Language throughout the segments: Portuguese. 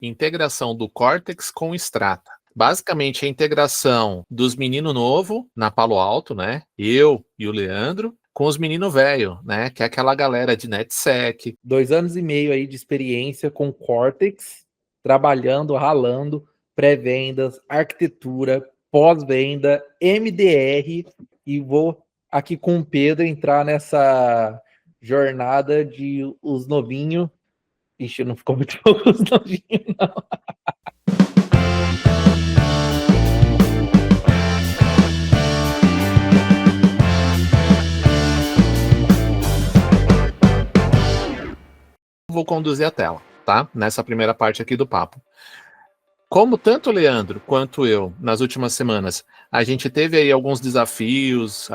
integração do Cortex com o Strata. Basicamente, a integração dos menino novo na Palo Alto, né? Eu e o Leandro, com os menino velho, né? Que é aquela galera de NetSec. 2 anos e meio aí de experiência com Cortex, trabalhando, ralando, pré-vendas, arquitetura, pós-venda, MDR, e vou aqui com o Pedro entrar nessa jornada de os novinhos. Ixi, não ficou muito bom com os novinhos, não. Vou conduzir a tela, tá? Nessa primeira parte aqui do papo. Como tanto o Leandro quanto eu, nas últimas semanas, a gente teve aí alguns desafios,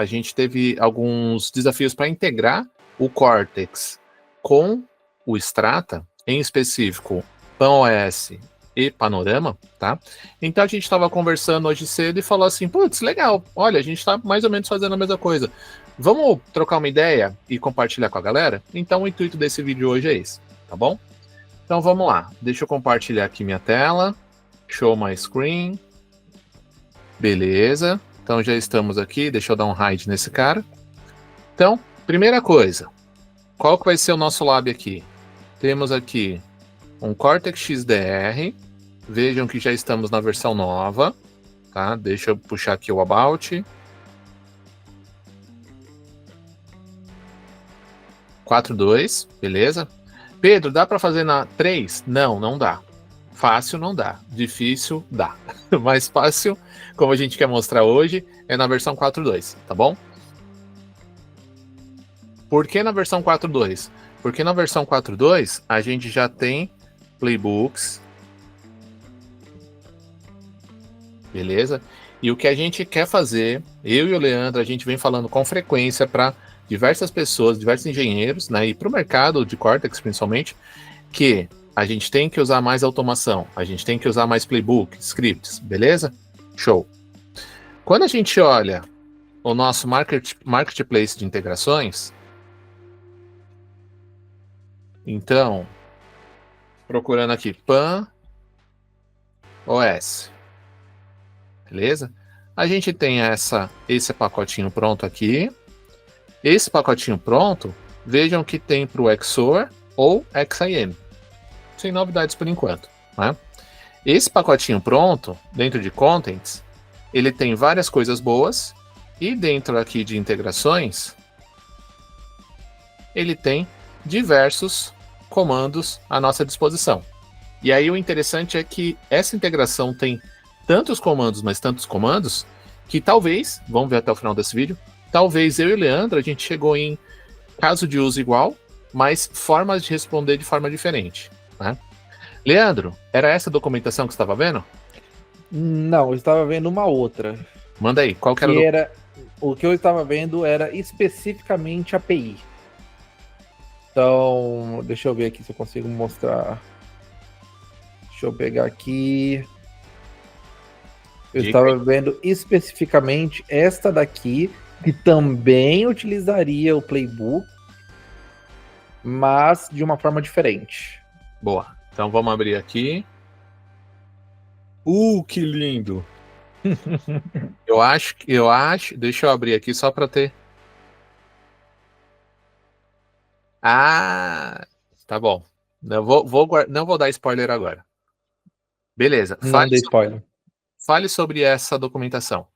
para integrar o Cortex com o Strata, em específico PanOS e Panorama, tá? Então a gente estava conversando hoje cedo e falou assim, putz, legal, olha, a gente está mais ou menos fazendo a mesma coisa. Vamos trocar uma ideia e compartilhar com a galera? Então o intuito desse vídeo hoje é esse, tá bom? Então vamos lá, deixa eu compartilhar aqui minha tela. Show my screen. Beleza. Então já estamos aqui. Deixa eu dar um hide nesse cara. Então, primeira coisa. Qual que vai ser o nosso lab aqui? Temos aqui um Cortex XDR. Vejam que já estamos na versão nova. Tá? Deixa eu puxar aqui o About. 4.2. Beleza. Pedro, dá para fazer na 3? Não, não dá. Fácil não dá, difícil dá. Mais fácil, como a gente quer mostrar hoje, é na versão 4.2, tá bom? Por que na versão 4.2? Porque na versão 4.2 a gente já tem playbooks, beleza? E o que a gente quer fazer, eu e o Leandro, a gente vem falando com frequência para diversas pessoas, diversos engenheiros, né, e para o mercado de Cortex principalmente, que a gente tem que usar mais automação, a gente tem que usar mais playbook, scripts, beleza? Show. Quando a gente olha o nosso marketplace de integrações, então, procurando aqui Pan OS, beleza? A gente tem esse pacotinho pronto aqui. Esse pacotinho pronto, vejam que tem para o XOR ou XIM. Sem novidades por enquanto, né? Esse pacotinho pronto, dentro de Contents, ele tem várias coisas boas, e dentro aqui de integrações, ele tem diversos comandos à nossa disposição. E aí o interessante é que essa integração tem tantos comandos, mas tantos comandos, que talvez, vamos ver até o final desse vídeo, talvez eu e o Leandro, a gente chegou em caso de uso igual, mas formas de responder de forma diferente. Né? Leandro, era essa documentação que você estava vendo? Não, eu estava vendo uma outra. Manda aí, qual que era o que eu estava vendo era especificamente API. Então, deixa eu ver aqui se eu consigo mostrar. Deixa eu pegar aqui. Eu estava vendo especificamente esta daqui, que também utilizaria o playbook, mas de uma forma diferente. Boa. Então vamos abrir aqui. Que lindo! eu acho. Deixa eu abrir aqui só para ter. Ah, tá bom. Não vou dar spoiler agora. Beleza. Não dei spoiler. Fale sobre essa documentação.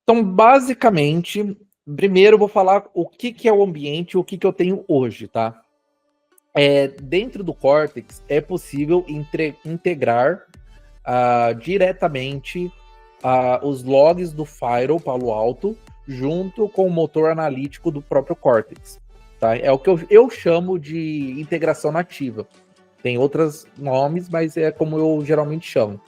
Então, basicamente, primeiro eu vou falar o que é o ambiente e o que eu tenho hoje, tá? Dentro do Cortex é possível integrar diretamente os logs do Firewall Palo Alto junto com o motor analítico do próprio Cortex. Tá? É o que eu chamo de integração nativa. Tem outros nomes, mas é como eu geralmente chamo.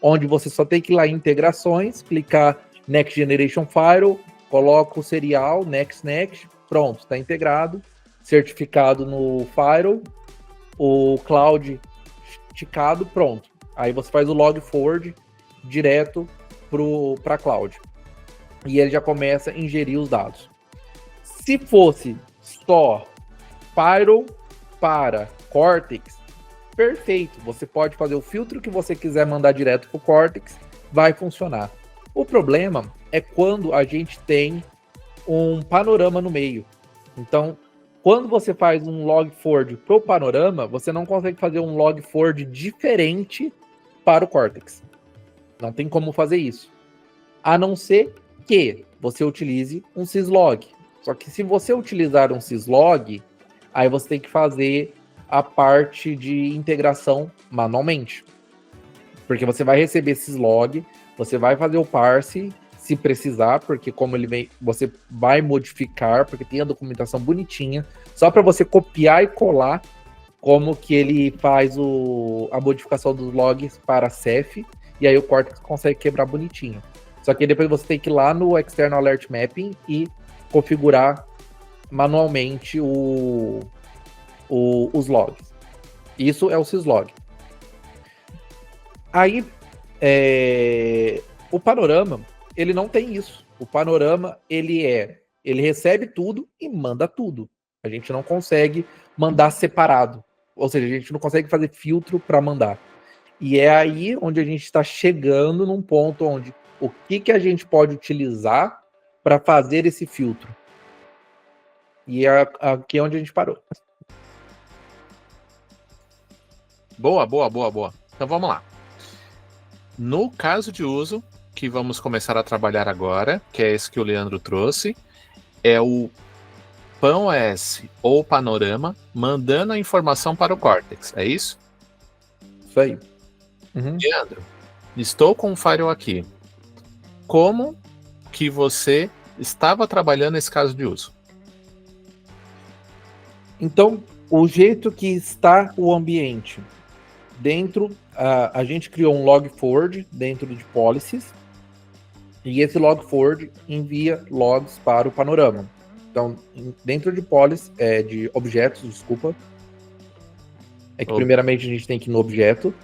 Onde você só tem que ir lá em integrações, clicar Next Generation Firewall, coloca o serial, Next, pronto, está integrado. Certificado no Firewall, o Cloud esticado, pronto. Aí você faz o log forward direto para a Cloud. E ele já começa a ingerir os dados. Se fosse só Firewall para Cortex, perfeito. Você pode fazer o filtro que você quiser mandar direto para o Cortex, vai funcionar. O problema é quando a gente tem um panorama no meio. Então, quando você faz um log4j para o panorama, você não consegue fazer um log4j diferente para o Cortex. Não tem como fazer isso. A não ser que você utilize um syslog. Só que se você utilizar um syslog, aí você tem que fazer a parte de integração manualmente. Porque você vai receber syslog, você vai fazer o parse, se precisar, porque como ele vem, você vai modificar, porque tem a documentação bonitinha, só para você copiar e colar como que ele faz a modificação dos logs para Ceph, e aí o Cortex consegue quebrar bonitinho. Só que depois você tem que ir lá no External Alert Mapping e configurar manualmente os logs. Isso é o syslog. Aí, o panorama, ele não tem isso. O panorama, ele recebe tudo e manda tudo. A gente não consegue mandar separado. Ou seja, a gente não consegue fazer filtro para mandar. E é aí onde a gente está chegando num ponto onde o que a gente pode utilizar para fazer esse filtro. E é aqui onde a gente parou. Boa. Então vamos lá. No caso de uso, que vamos começar a trabalhar agora, que é esse que o Leandro trouxe, é o PAN-OS ou Panorama mandando a informação para o Cortex, é isso? Isso aí. Uhum. Leandro, estou com o Firewall aqui. Como que você estava trabalhando nesse caso de uso? Então, o jeito que está o ambiente dentro, a gente criou um log4j dentro de policies, e esse log4j envia logs para o panorama. Então, dentro de policies, de objetos, desculpa, é que primeiramente a gente tem que ir no objeto,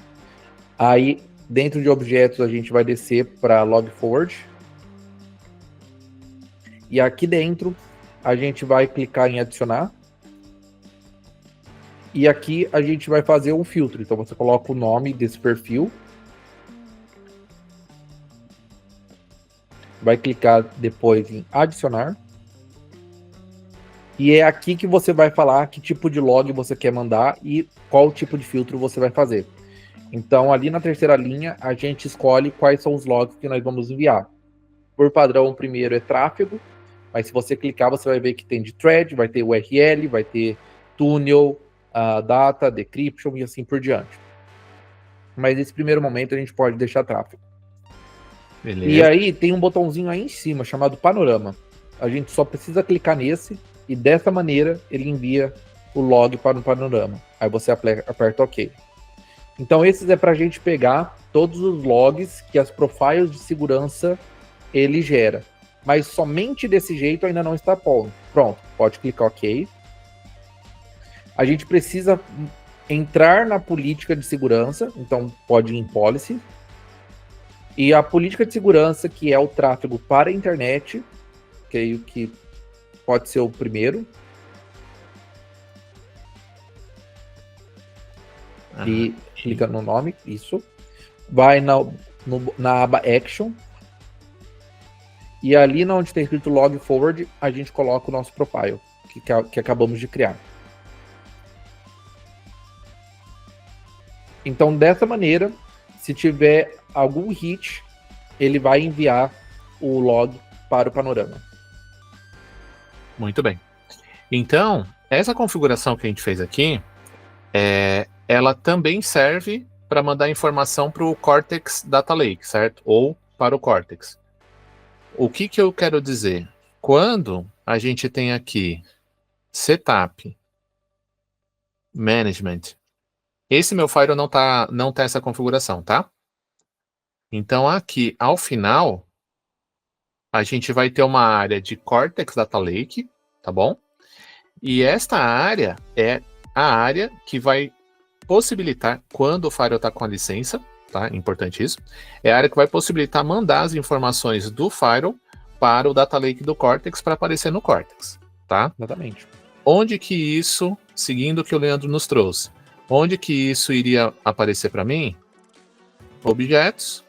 aí dentro de objetos a gente vai descer para log4j, e aqui dentro a gente vai clicar em adicionar, e aqui a gente vai fazer um filtro. Então você coloca o nome desse perfil, vai clicar depois em adicionar, e é aqui que você vai falar que tipo de log você quer mandar e qual tipo de filtro você vai fazer. Então ali na terceira linha a gente escolhe quais são os logs que nós vamos enviar. Por padrão, o primeiro é tráfego, mas se você clicar você vai ver que tem de thread, vai ter URL, vai ter tunnel, data, decryption e assim por diante. Mas nesse primeiro momento a gente pode deixar tráfego. Beleza. E aí tem um botãozinho aí em cima chamado panorama. A gente só precisa clicar nesse e dessa maneira ele envia o log para o panorama. Aí você aperta OK. Então esses é para a gente pegar todos os logs que as profiles de segurança ele gera. Mas somente desse jeito ainda não está pronto. Pode clicar OK. A gente precisa entrar na política de segurança, então pode ir em policy. E a política de segurança, que é o tráfego para a internet, que pode ser o primeiro. E clica no nome, isso. Vai na aba Action. E ali onde tem escrito Log Forward, a gente coloca o nosso profile, que acabamos de criar. Então, dessa maneira, se tiver algum hit, ele vai enviar o log para o panorama. Muito bem. Então, essa configuração que a gente fez aqui, ela também serve para mandar informação para o Cortex Data Lake, certo? Ou para o Cortex. O que eu quero dizer? Quando a gente tem aqui Setup, Management, esse meu Firewall não tá essa configuração, tá? Então aqui, ao final, a gente vai ter uma área de Cortex Data Lake, tá bom? E esta área é a área que vai possibilitar, quando o Firewall está com a licença, tá? Importante isso. É a área que vai possibilitar mandar as informações do Firewall para o Data Lake do Cortex para aparecer no Cortex, tá? Exatamente. Onde que isso, seguindo o que o Leandro nos trouxe, Onde que isso iria aparecer para mim? Objetos.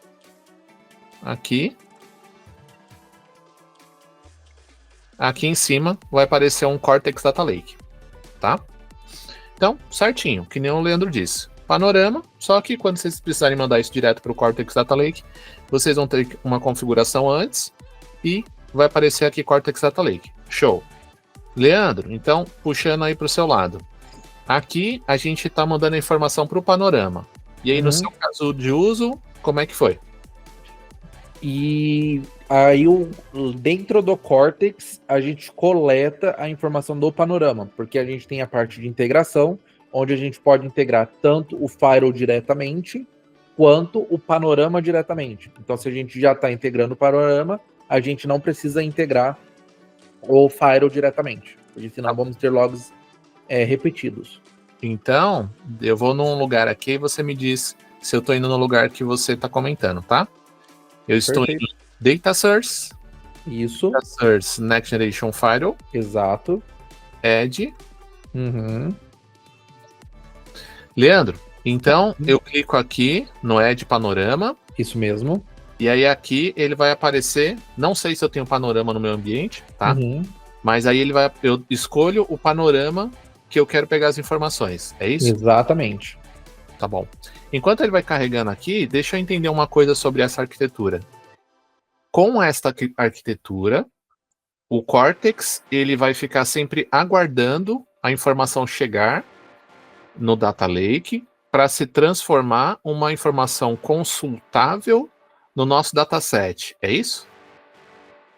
Aqui. Aqui em cima vai aparecer um Cortex Data Lake, tá? Então, certinho, que nem o Leandro disse. Panorama, só que quando vocês precisarem mandar isso direto para o Cortex Data Lake, vocês vão ter uma configuração antes e vai aparecer aqui Cortex Data Lake. Show. Leandro, então, puxando aí para o seu lado. Aqui a gente está mandando a informação para o panorama. E aí, no seu caso de uso, como é que foi? E aí, dentro do Cortex, a gente coleta a informação do panorama, porque a gente tem a parte de integração, onde a gente pode integrar tanto o Firewall diretamente, quanto o panorama diretamente. Então, se a gente já está integrando o panorama, a gente não precisa integrar o Firewall diretamente, porque senão vamos ter logs repetidos. Então, eu vou num lugar aqui e você me diz se eu estou indo no lugar que você está comentando, tá? Eu estou Perfeito. em Data Source. Isso. Data Source Next Generation Firewall. Exato. Add. Uhum. Leandro, então eu clico aqui no Add Panorama. Isso mesmo. E aí aqui ele vai aparecer, não sei se eu tenho panorama no meu ambiente, tá? Uhum. Mas aí eu escolho o panorama que eu quero pegar as informações, é isso? Exatamente. Tá bom. Enquanto ele vai carregando aqui, deixa eu entender uma coisa sobre essa arquitetura. Com esta arquitetura, o Cortex ele vai ficar sempre aguardando a informação chegar no Data Lake para se transformar uma informação consultável no nosso dataset, é isso?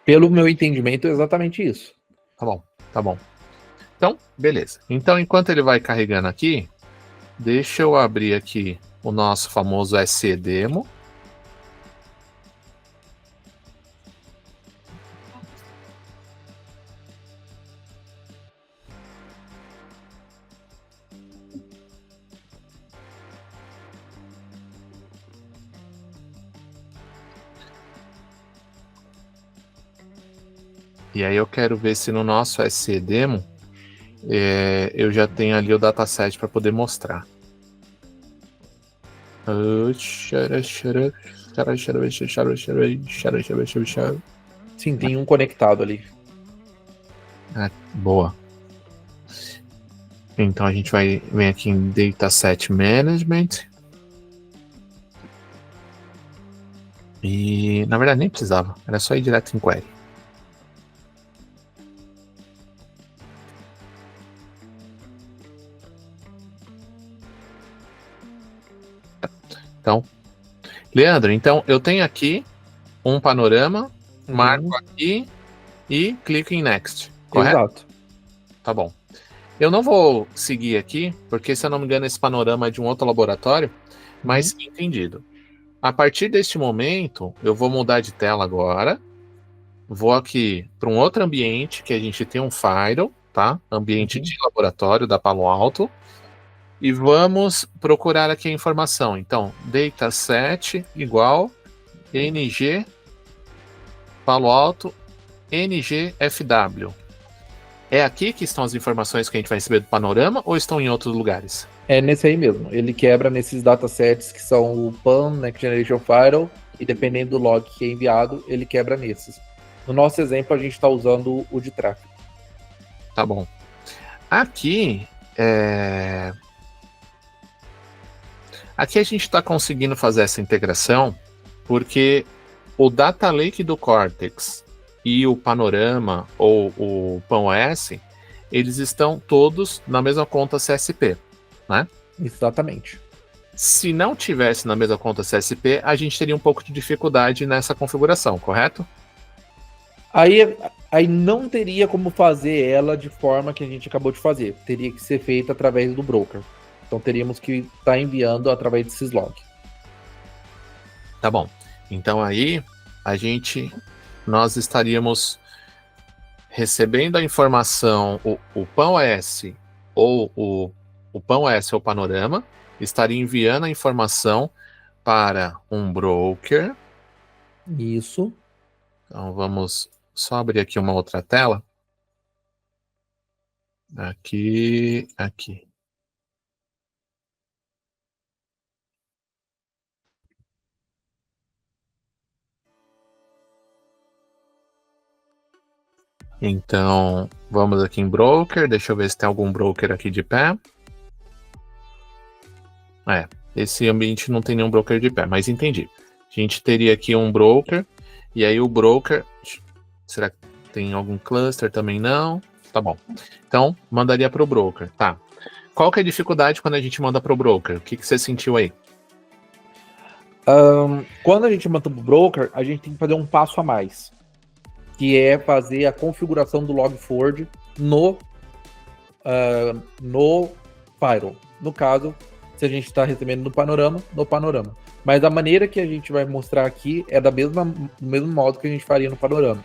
Pelo meu entendimento, é exatamente isso. Tá bom, tá bom. Então, beleza. Então, enquanto ele vai carregando aqui, deixa eu abrir aqui o nosso famoso SE Demo. E aí eu quero ver se no nosso SE Demo eu já tenho ali o dataset para poder mostrar. Sim, tem um conectado ali. Boa. Então a gente vem aqui em Dataset Management. E na verdade nem precisava, era só ir direto em Query. Então, Leandro, então eu tenho aqui um panorama, marco aqui e clico em Next, correto? Exato. Tá bom. Eu não vou seguir aqui, porque se eu não me engano esse panorama é de um outro laboratório, mas entendido. A partir deste momento, eu vou mudar de tela agora, vou aqui para um outro ambiente que a gente tem um Firewall, tá? Ambiente de laboratório da Palo Alto. E vamos procurar aqui a informação. Então, dataset igual ng Palo Alto ngfw. É aqui que estão as informações que a gente vai receber do panorama ou estão em outros lugares? É nesse aí mesmo. Ele quebra nesses datasets que são o PAN, Next Generation Firewall, e dependendo do log que é enviado, ele quebra nesses. No nosso exemplo, a gente está usando o de tráfego. Tá bom. Aqui, Aqui a gente está conseguindo fazer essa integração porque o Data Lake do Cortex e o Panorama ou o PAN-OS, eles estão todos na mesma conta CSP, né? Exatamente. Se não tivesse na mesma conta CSP, a gente teria um pouco de dificuldade nessa configuração, correto? Aí não teria como fazer ela de forma que a gente acabou de fazer. Teria que ser feita através do broker. Então teríamos que estar enviando através desses logs. Tá bom. Então aí nós estaríamos recebendo a informação, o PAN-OS ou o PAN-OS ou o Panorama estaria enviando a informação para um broker. Isso. Então vamos só abrir aqui uma outra tela. Aqui. Então, vamos aqui em broker. Deixa eu ver se tem algum broker aqui de pé. Esse ambiente não tem nenhum broker de pé, mas entendi. A gente teria aqui um broker, e aí o broker... Será que tem algum cluster? Também não. Tá bom. Então, mandaria para o broker. Tá. Qual que é a dificuldade quando a gente manda para o broker? O que você sentiu aí? Quando a gente manda para o broker, a gente tem que fazer um passo a mais, que é fazer a configuração do Log4j no Firewall. No caso, se a gente está recebendo no Panorama. Mas a maneira que a gente vai mostrar aqui é do mesmo modo que a gente faria no Panorama.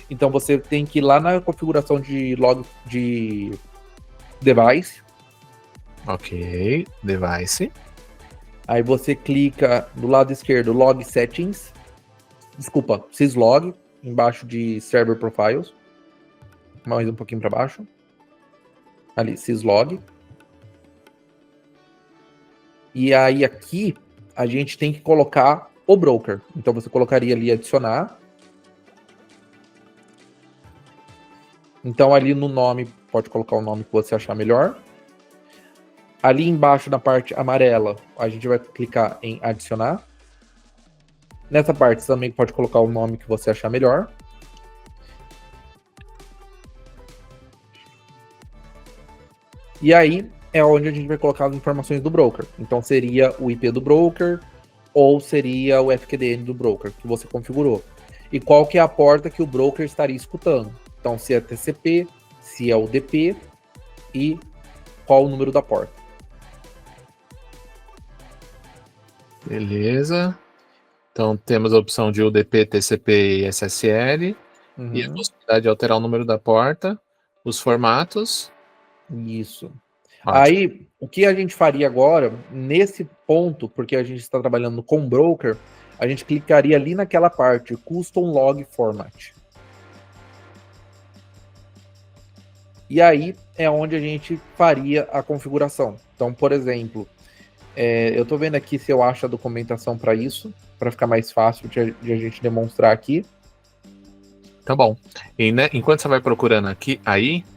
Então você tem que ir lá na configuração de log de device. Ok, device. Aí você clica do lado esquerdo, log settings. Desculpa, syslog, embaixo de server profiles. Mais um pouquinho para baixo. Ali, syslog. E aí aqui a gente tem que colocar o broker. Então você colocaria ali adicionar. Então ali no nome, pode colocar o nome que você achar melhor. Ali embaixo na parte amarela, a gente vai clicar em adicionar. Nessa parte você também pode colocar o nome que você achar melhor. E aí é onde a gente vai colocar as informações do broker. Então seria o IP do broker ou seria o FQDN do broker que você configurou. E qual que é a porta que o broker estaria escutando. Então se é TCP, se é UDP e qual o número da porta. Beleza. Então temos a opção de UDP, TCP e SSL. E a possibilidade de alterar o número da porta, os formatos. Isso. Ótimo. Aí, o que a gente faria agora, nesse ponto, porque a gente está trabalhando com broker, a gente clicaria ali naquela parte, Custom Log Format. E aí é onde a gente faria a configuração. Então, por exemplo, eu estou vendo aqui se eu acho a documentação para isso, para ficar mais fácil de a gente demonstrar aqui. Tá bom. E, né, enquanto você vai procurando aqui,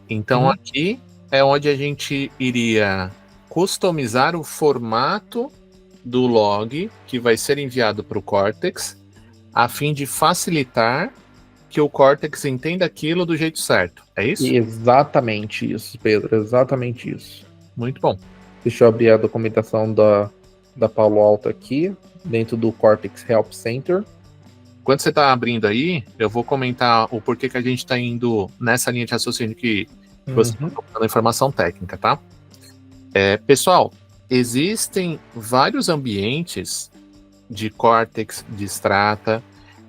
então aqui é onde a gente iria customizar o formato do log que vai ser enviado para o Cortex, a fim de facilitar que o Cortex entenda aquilo do jeito certo. É isso? Exatamente isso, Pedro. Exatamente isso. Muito bom. Deixa eu abrir a documentação da Palo Alto aqui, dentro do Cortex Help Center. Quando você está abrindo aí, eu vou comentar o porquê que a gente está indo nessa linha de raciocínio que você está colocando informação técnica, tá? Pessoal, existem vários ambientes de Cortex, de Strata,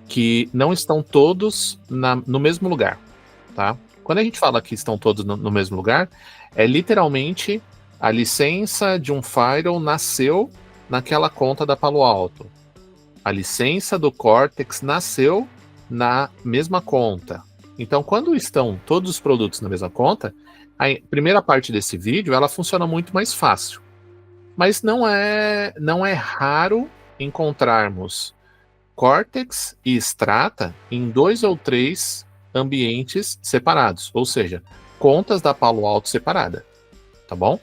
que não estão todos no mesmo lugar, tá? Quando a gente fala que estão todos no mesmo lugar, é literalmente a licença de um firewall nasceu naquela conta da Palo Alto. A licença do Cortex nasceu na mesma conta. Então, quando estão todos os produtos na mesma conta, a primeira parte desse vídeo ela funciona muito mais fácil. Mas não é raro encontrarmos Cortex e Strata em 2 ou 3 ambientes separados, ou seja, contas da Palo Alto separada, tá bom?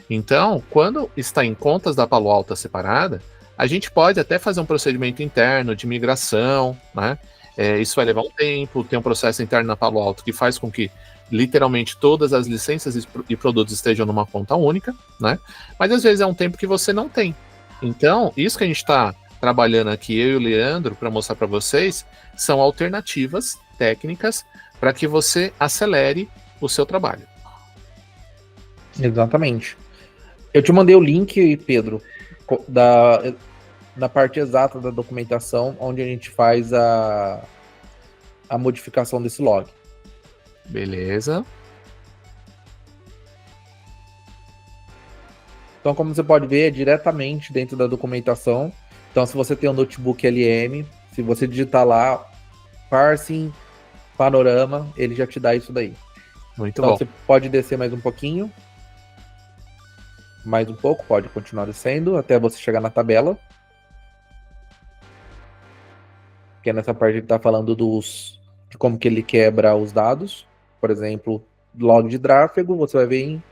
Então, quando está em contas da Palo Alto separada, a gente pode até fazer um procedimento interno de migração, né? Isso vai levar um tempo, tem um processo interno na Palo Alto que faz com que literalmente todas as licenças e produtos estejam numa conta única, né? Mas às vezes é um tempo que você não tem. Então, isso que a gente está trabalhando aqui, eu e o Leandro, para mostrar para vocês, são alternativas técnicas para que você acelere o seu trabalho. Exatamente. Eu te mandei o link, Pedro, na parte exata da documentação, onde a gente faz a modificação desse log. Beleza. Então, como você pode ver, é diretamente dentro da documentação. Então, se você tem um notebook LM, se você digitar lá, parsing, panorama, ele já te dá isso daí. Muito então, bom. Você pode descer mais um pouquinho. Mais um pouco, pode continuar descendo, até você chegar na tabela. Que é nessa parte que ele está falando de como que ele quebra os dados. Por exemplo, log de tráfego, você vai ver em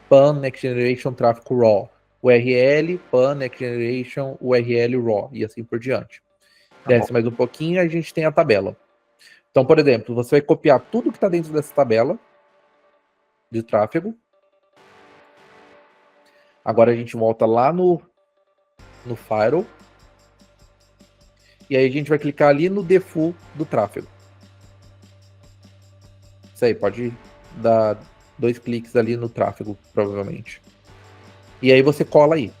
PAN Next Generation Tráfego RAW. URL, PAN Next Generation, URL RAW, e assim por diante. Desce mais um pouquinho, a gente tem a tabela. Então, por exemplo, você vai copiar tudo que está dentro dessa tabela de tráfego. Agora a gente volta lá no Firewall. E aí a gente vai clicar ali no default do tráfego. Isso aí, pode dar 2 cliques ali no tráfego, provavelmente. E aí você cola aí.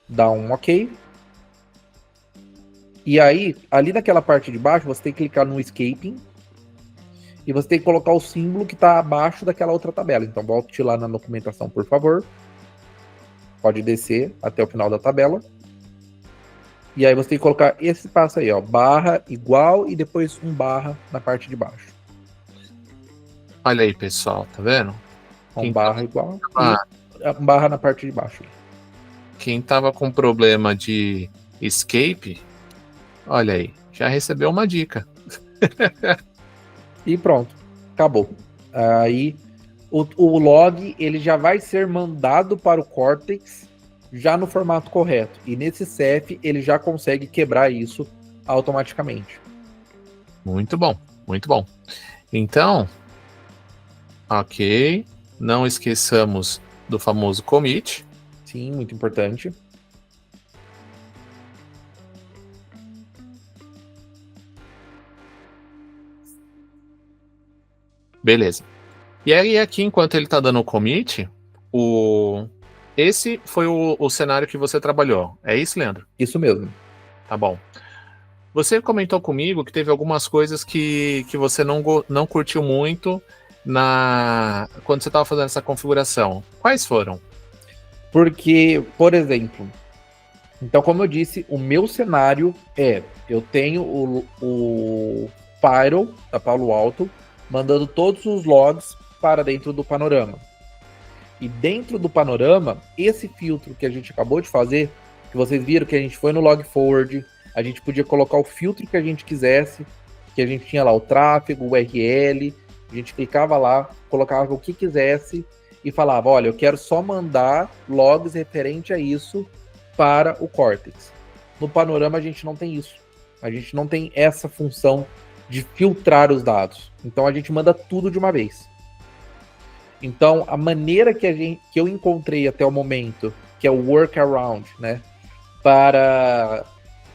Dá um OK. E aí, ali naquela parte de baixo, você tem que clicar no Escaping. E você tem que colocar o símbolo que está abaixo daquela outra tabela. Então, volte lá na documentação, por favor. Pode descer até o final da tabela. E aí você tem que colocar esse passo aí, ó. Barra igual e depois um barra na parte de baixo. Olha aí, pessoal, tá vendo? Um barra igual e um barra na parte de baixo. Quem tava com problema de escape, olha aí, já recebeu uma dica. E pronto, acabou. Aí o log ele já vai ser mandado para o Cortex já no formato correto. E nesse CEF ele já consegue quebrar isso automaticamente. Muito bom, muito bom. Então, ok, não esqueçamos do famoso commit. Sim, muito importante. Beleza. E aí aqui, enquanto ele está dando o commit, esse foi o cenário que você trabalhou. É isso, Leandro? Isso mesmo. Tá bom. Você comentou comigo que teve algumas coisas que você não curtiu muito quando você estava fazendo essa configuração. Quais foram? Porque, por exemplo, então como eu disse, o meu cenário eu tenho o Firewall da Palo Alto mandando todos os logs para dentro do panorama. E dentro do panorama, esse filtro que a gente acabou de fazer, que vocês viram que a gente foi no log forward, a gente podia colocar o filtro que a gente quisesse, que a gente tinha lá o tráfego, o URL, a gente clicava lá, colocava o que quisesse e falava, olha, eu quero só mandar logs referente a isso para o Cortex. No panorama a gente não tem isso. A gente não tem essa função de filtrar os dados. Então a gente manda tudo de uma vez. Então a maneira que eu encontrei até o momento, que é o workaround, né, para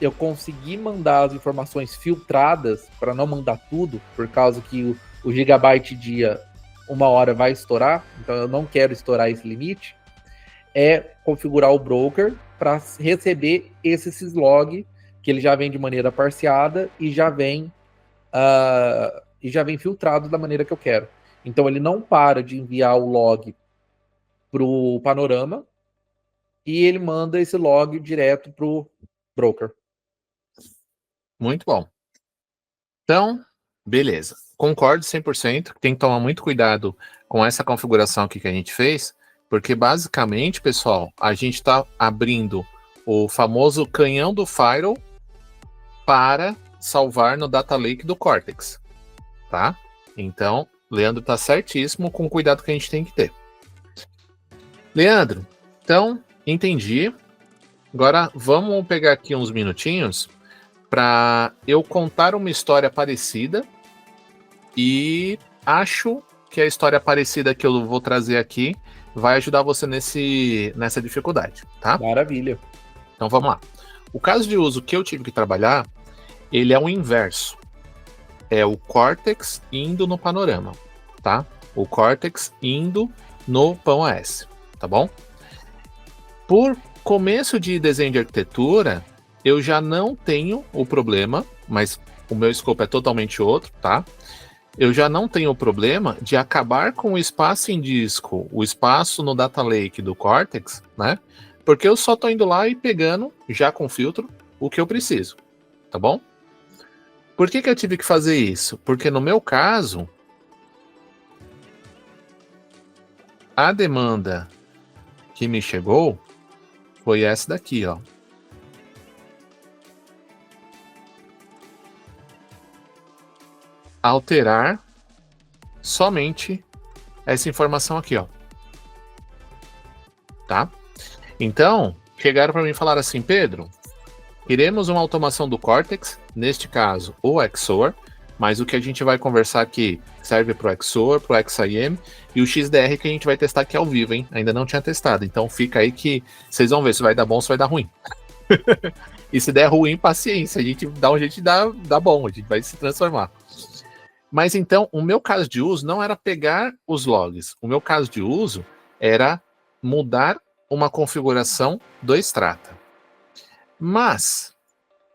eu conseguir mandar as informações filtradas, para não mandar tudo, por causa que o gigabyte dia uma hora vai estourar, então eu não quero estourar esse limite, é configurar o broker para receber esse syslog, que ele já vem de maneira parseada e já vem filtrado da maneira que eu quero. Então ele não para de enviar o log para o panorama e ele manda esse log direto para o broker. Muito bom. Então, beleza. Concordo 100%. Tem que tomar muito cuidado com essa configuração aqui que a gente fez, porque basicamente, pessoal, a gente está abrindo o famoso canhão do Firewall para salvar no Data Lake do Cortex, tá? Então, Leandro tá certíssimo com o cuidado que a gente tem que ter. Leandro, então, entendi. Agora, vamos pegar aqui uns minutinhos para eu contar uma história parecida e acho que a história parecida que eu vou trazer aqui vai ajudar você nessa dificuldade, tá? Maravilha. Então vamos lá. O caso de uso que eu tive que trabalhar, ele é o inverso. É o Cortex indo no panorama, tá? O Cortex indo no PAN-OS, tá bom? Por começo de desenho de arquitetura, eu já não tenho o problema, mas o meu escopo é totalmente outro, tá? Eu já não tenho o problema de acabar com o espaço em disco, o espaço no Data Lake do Cortex, né? Porque eu só tô indo lá e pegando, já com filtro, o que eu preciso, tá bom? Por que eu tive que fazer isso? Porque no meu caso, a demanda que me chegou foi essa daqui, ó. Alterar somente essa informação aqui, ó. Tá? Então, chegaram para mim e falaram assim, Pedro, queremos uma automação do Cortex, neste caso o XOR, mas o que a gente vai conversar aqui serve para o XOR, para o XIM e o XDR que a gente vai testar aqui ao vivo, hein? Ainda não tinha testado, então fica aí que vocês vão ver se vai dar bom ou se vai dar ruim. E se der ruim, paciência, a gente dá um jeito de dar bom, a gente vai se transformar. Mas então, o meu caso de uso não era pegar os logs, o meu caso de uso era mudar uma configuração do Strata. Mas,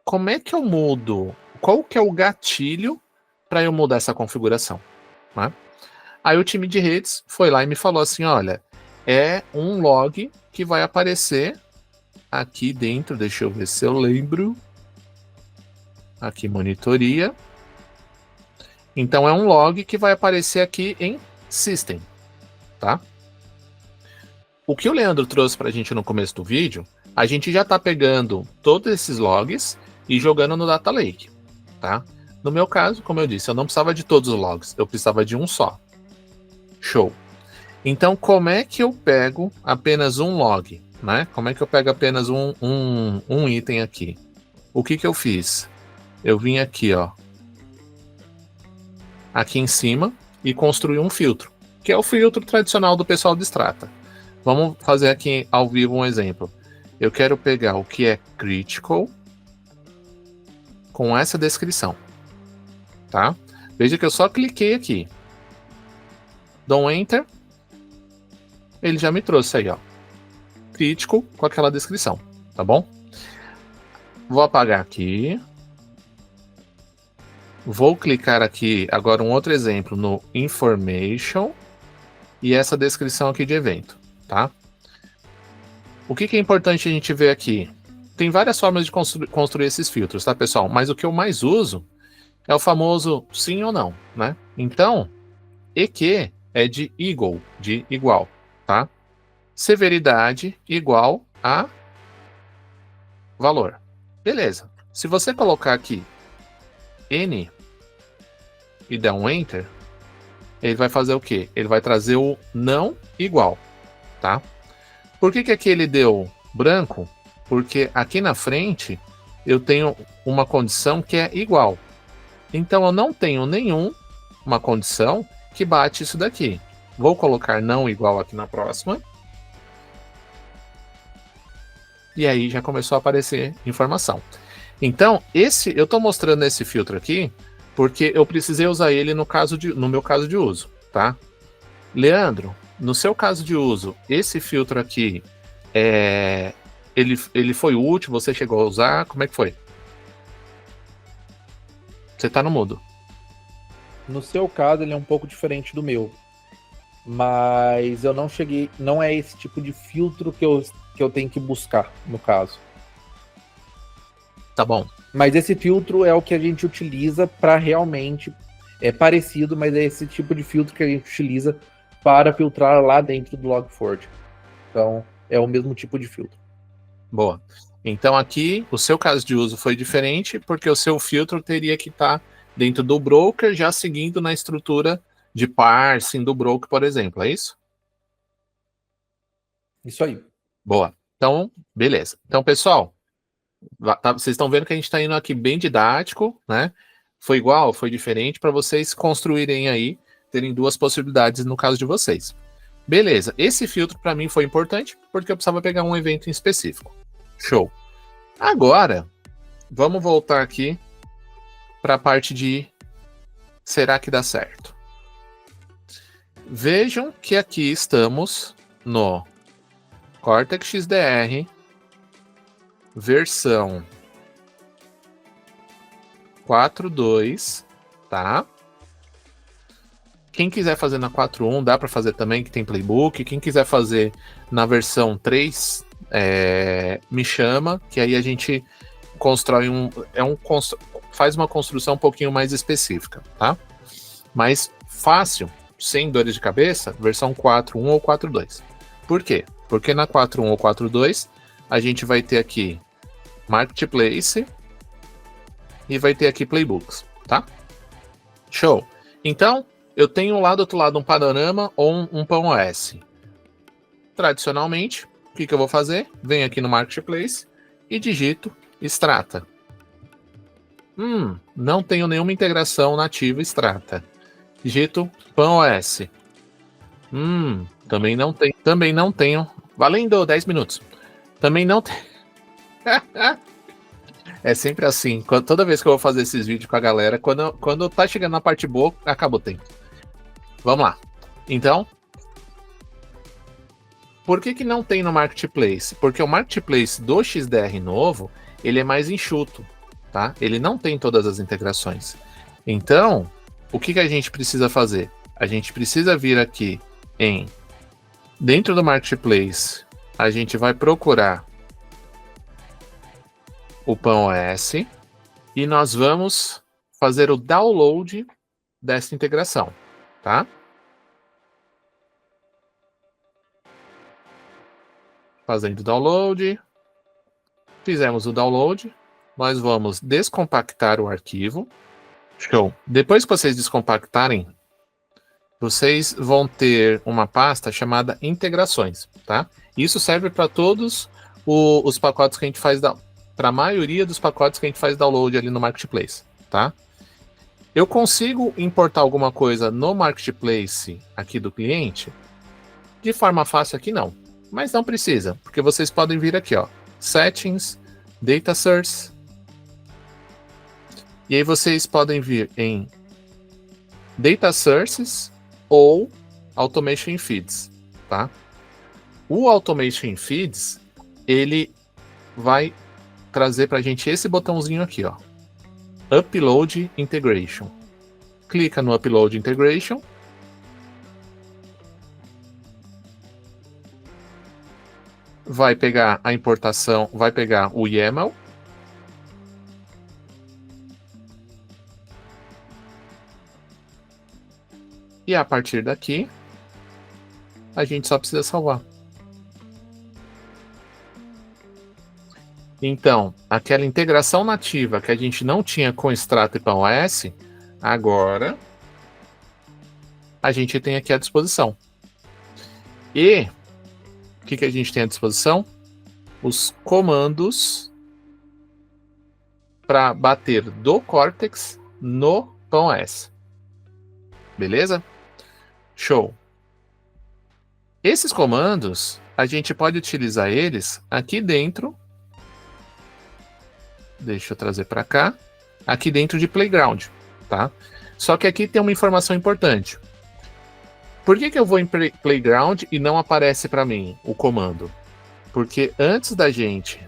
como é que eu mudo? Qual que é o gatilho para eu mudar essa configuração? Né? Aí o time de redes foi lá e me falou assim, olha, é um log que vai aparecer aqui dentro, deixa eu ver se eu lembro. Aqui, monitoria. Então é um log que vai aparecer aqui em System, tá? O que o Leandro trouxe para a gente no começo do vídeo, a gente já está pegando todos esses logs e jogando no Data Lake, tá? No meu caso, como eu disse, eu não precisava de todos os logs, eu precisava de um só. Show. Então, como é que eu pego apenas um log, né? Como é que eu pego apenas um item aqui? O que eu fiz? Eu vim aqui, ó, aqui em cima e construí um filtro, que é o filtro tradicional do pessoal de Strata. Vamos fazer aqui ao vivo um exemplo. Eu quero pegar o que é critical com essa descrição, tá? Veja que eu só cliquei aqui. Dou Enter. Ele já me trouxe aí, ó. Critical com aquela descrição, tá bom? Vou apagar aqui. Vou clicar aqui, agora um outro exemplo, no Information. E essa descrição aqui de evento, tá? O que é importante a gente ver aqui? Tem várias formas de construir esses filtros, tá, pessoal? Mas o que eu mais uso é o famoso sim ou não, né? Então, EQ é de equal, de igual, tá? Severidade igual a valor. Beleza. Se você colocar aqui N e der um Enter, ele vai fazer o quê? Ele vai trazer o não igual, tá? Por que aqui ele deu branco? Porque aqui na frente eu tenho uma condição que é igual. Então eu não tenho uma condição que bate isso daqui. Vou colocar não igual aqui na próxima. E aí já começou a aparecer informação. Então, eu estou mostrando esse filtro aqui porque eu precisei usar ele no meu caso de uso, tá? Leandro, no seu caso de uso, esse filtro aqui, ele foi útil? Você chegou a usar? Como é que foi? Você está no mudo. No seu caso, ele é um pouco diferente do meu. Mas eu não cheguei... Não é esse tipo de filtro que eu tenho que buscar, no caso. Tá bom. Mas esse filtro é o que a gente utiliza para realmente... É parecido, mas é esse tipo de filtro que a gente utiliza para filtrar lá dentro do Log4j. Então, é o mesmo tipo de filtro. Boa. Então aqui, o seu caso de uso foi diferente, porque o seu filtro teria que estar dentro do broker, já seguindo na estrutura de parsing do broker, por exemplo, é isso? Isso aí. Boa. Então, beleza. Então, pessoal, vocês estão vendo que a gente está indo aqui bem didático, né? Foi igual, foi diferente, para vocês construírem aí, terem duas possibilidades no caso de vocês. Beleza, esse filtro para mim foi importante, porque eu precisava pegar um evento em específico. Show. Agora, vamos voltar aqui para a parte de será que dá certo? Vejam que aqui estamos no Cortex XDR versão 4.2, tá? Quem quiser fazer na 4.1, dá para fazer também, que tem playbook. Quem quiser fazer na versão 3, me chama, que aí a gente constrói faz uma construção um pouquinho mais específica, tá? Mas fácil, sem dores de cabeça, versão 4.1 ou 4.2. Por quê? Porque na 4.1 ou 4.2 a gente vai ter aqui Marketplace e vai ter aqui playbooks, tá? Show! Então, eu tenho lá do outro lado um Panorama ou um PAN-OS. Tradicionalmente, o que eu vou fazer? Venho aqui no Marketplace e digito Strata. Não tenho nenhuma integração nativa Strata. Digito PAN-OS. Também não tenho. Valendo 10 minutos. Também não tem. É sempre assim. Toda vez que eu vou fazer esses vídeos com a galera, quando tá chegando na parte boa, acaba o tempo. Vamos lá. Então, por que não tem no Marketplace? Porque o Marketplace do XDR novo, ele é mais enxuto, tá? Ele não tem todas as integrações. Então, o que a gente precisa fazer? A gente precisa vir aqui dentro do Marketplace, a gente vai procurar o PAN-OS e nós vamos fazer o download dessa integração, tá? Fazendo download, fizemos o download, nós vamos descompactar o arquivo. Show! Depois que vocês descompactarem, vocês vão ter uma pasta chamada integrações, tá? Isso serve para todos os pacotes que a gente faz, para a maioria dos pacotes que a gente faz download ali no Marketplace, tá? Eu consigo importar alguma coisa no Marketplace aqui do cliente? De forma fácil aqui não, mas não precisa, porque vocês podem vir aqui, ó, Settings, Data Source, e aí vocês podem vir em Data Sources ou Automation Feeds, tá? O Automation Feeds, ele vai trazer para a gente esse botãozinho aqui, ó, Upload Integration. Clica no Upload Integration. Vai pegar a importação, vai pegar o YAML. E a partir daqui, a gente só precisa salvar. Então, aquela integração nativa que a gente não tinha com Strata e PAN-OS, agora a gente tem aqui à disposição. E o que a gente tem à disposição? Os comandos para bater do Cortex no PAN-OS. Beleza? Show! Esses comandos, a gente pode utilizar eles aqui dentro. Deixa eu trazer para cá. Aqui dentro de Playground, tá? Só que aqui tem uma informação importante. Por que eu vou em Playground e não aparece para mim o comando? Porque antes da gente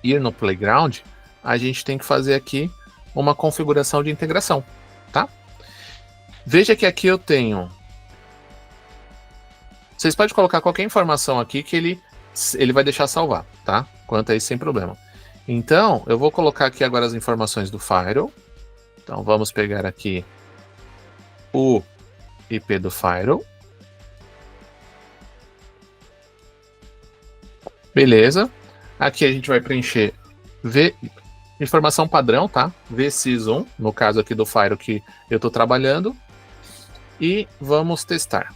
ir no Playground, a gente tem que fazer aqui uma configuração de integração, tá? Veja que aqui eu tenho... Vocês podem colocar qualquer informação aqui que ele vai deixar salvar, tá? Quanto a isso, sem problema. Então, eu vou colocar aqui agora as informações do Firewall. Então, vamos pegar aqui o IP do Firewall. Beleza. Aqui a gente vai preencher informação padrão, tá? VSys1, no caso aqui do Firewall que eu estou trabalhando. E vamos testar.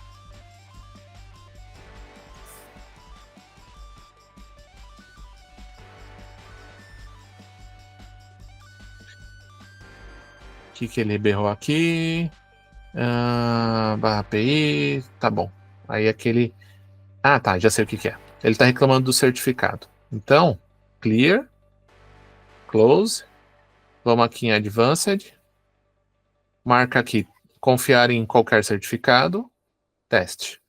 O que ele berrou aqui? Barra API, tá bom. Aí aquele... Ah, tá, já sei o que é. Ele está reclamando do certificado. Então, clear, close, vamos aqui em advanced, marca aqui, confiar em qualquer certificado, teste.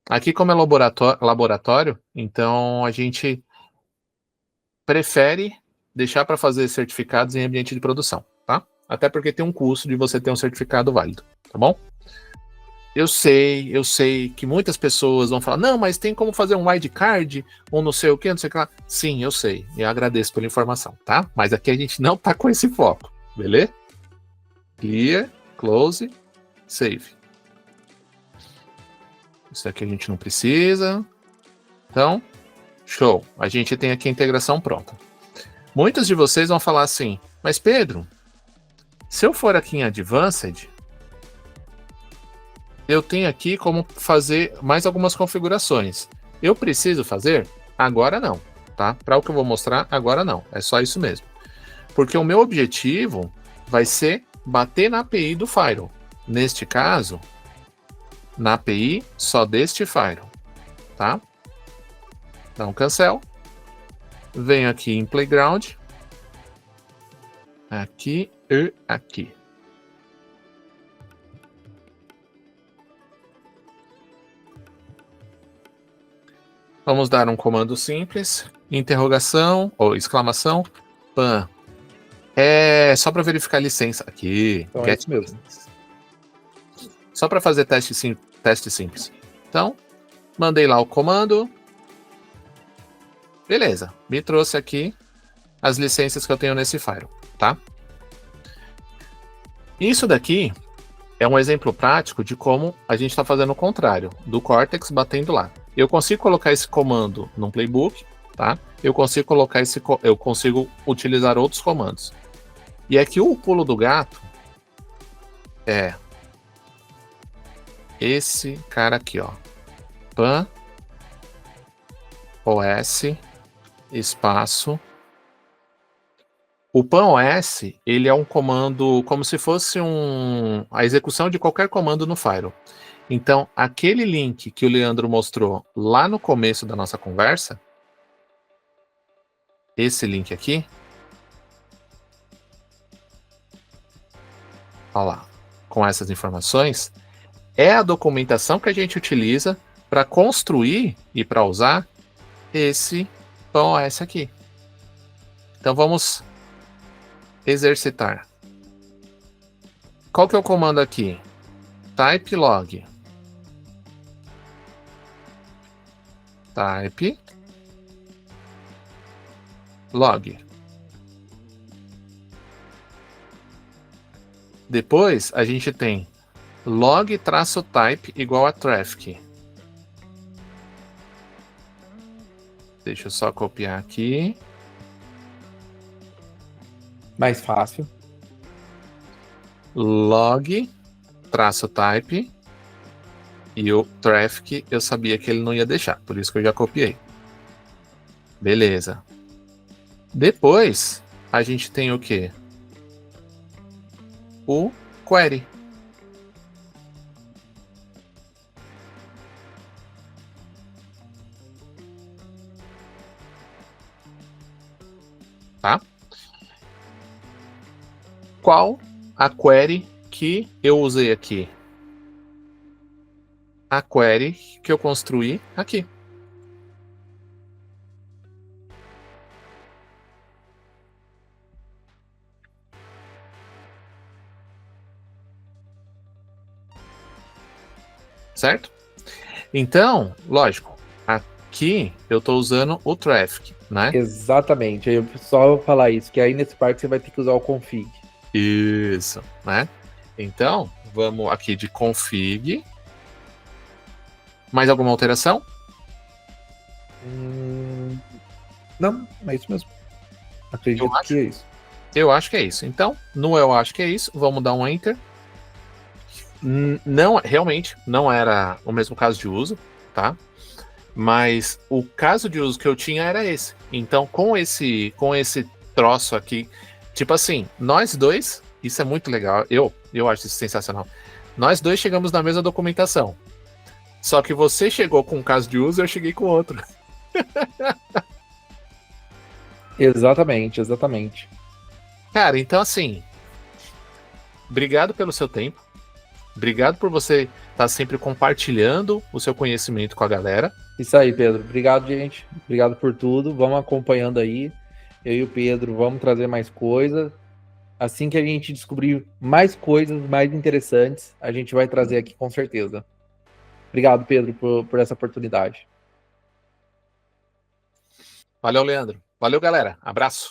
Aqui como é laboratório, então a gente prefere deixar para fazer certificados em ambiente de produção, tá? Até porque tem um custo de você ter um certificado válido, tá bom? Eu sei que muitas pessoas vão falar, não, mas tem como fazer um wildcard, ou não sei o que, não sei o que lá. Sim, eu sei, e eu agradeço pela informação, tá? Mas aqui a gente não tá com esse foco, beleza? Clear, close, save. Isso aqui a gente não precisa. Então, show. A gente tem aqui a integração pronta. Muitos de vocês vão falar assim, mas Pedro, se eu for aqui em Advanced, eu tenho aqui como fazer mais algumas configurações. Eu preciso fazer? Agora não, tá? Para o que eu vou mostrar, agora não. É só isso mesmo. Porque o meu objetivo vai ser bater na API do Firewall. Neste caso, na API só deste Firewall, tá? Então, cancel. Venho aqui em Playground. Aqui e aqui. Vamos dar um comando simples. Interrogação ou exclamação. Pan. É só para verificar a licença. Aqui. Então é isso mesmo. Só para fazer teste simples. Então, mandei lá o comando. Beleza. Me trouxe aqui as licenças que eu tenho nesse firewall, tá? Isso daqui é um exemplo prático de como a gente está fazendo o contrário, do Cortex batendo lá. Eu consigo colocar esse comando num playbook, tá? Eu consigo utilizar outros comandos. E aqui o pulo do gato é esse cara aqui, ó. Pan OS espaço. O PAN-OS, ele é um comando como se fosse a execução de qualquer comando no Firewall. Então, aquele link que o Leandro mostrou lá no começo da nossa conversa, esse link aqui, olha lá, com essas informações, é a documentação que a gente utiliza para construir e para usar esse PAN-OS aqui. Então, vamos exercitar. Qual que é o comando aqui? Type log. Type log. Depois a gente tem log-type igual a traffic. Deixa eu só copiar aqui. Mais fácil. Log-type e o traffic eu sabia que ele não ia deixar, por isso que eu já copiei. Beleza. Depois a gente tem o quê? O query. Tá? Qual a query que eu usei aqui? A query que eu construí aqui. Certo? Então, lógico, aqui eu estou usando o traffic, né? Exatamente. Aí eu só vou falar isso, que aí nesse parque você vai ter que usar o config. Isso, né? Então, vamos aqui de config. Mais alguma alteração? Não, é isso mesmo. Acredito que é isso. Eu acho que é isso. Então, no eu acho que é isso, vamos dar um enter. Não, realmente, não era o mesmo caso de uso, tá? Mas o caso de uso que eu tinha era esse. Então, com esse troço aqui, tipo assim, nós dois, isso é muito legal, eu acho isso sensacional. Nós dois chegamos na mesma documentação. Só que você chegou com um caso de uso e eu cheguei com outro. Exatamente, exatamente. Cara, então assim, obrigado pelo seu tempo. Obrigado por você estar sempre compartilhando o seu conhecimento com a galera. Isso aí, Pedro. Obrigado, gente. Obrigado por tudo. Vamos acompanhando aí. Eu e o Pedro vamos trazer mais coisas. Assim que a gente descobrir mais coisas mais interessantes, a gente vai trazer aqui com certeza. Obrigado, Pedro, por essa oportunidade. Valeu, Leandro. Valeu, galera. Abraço.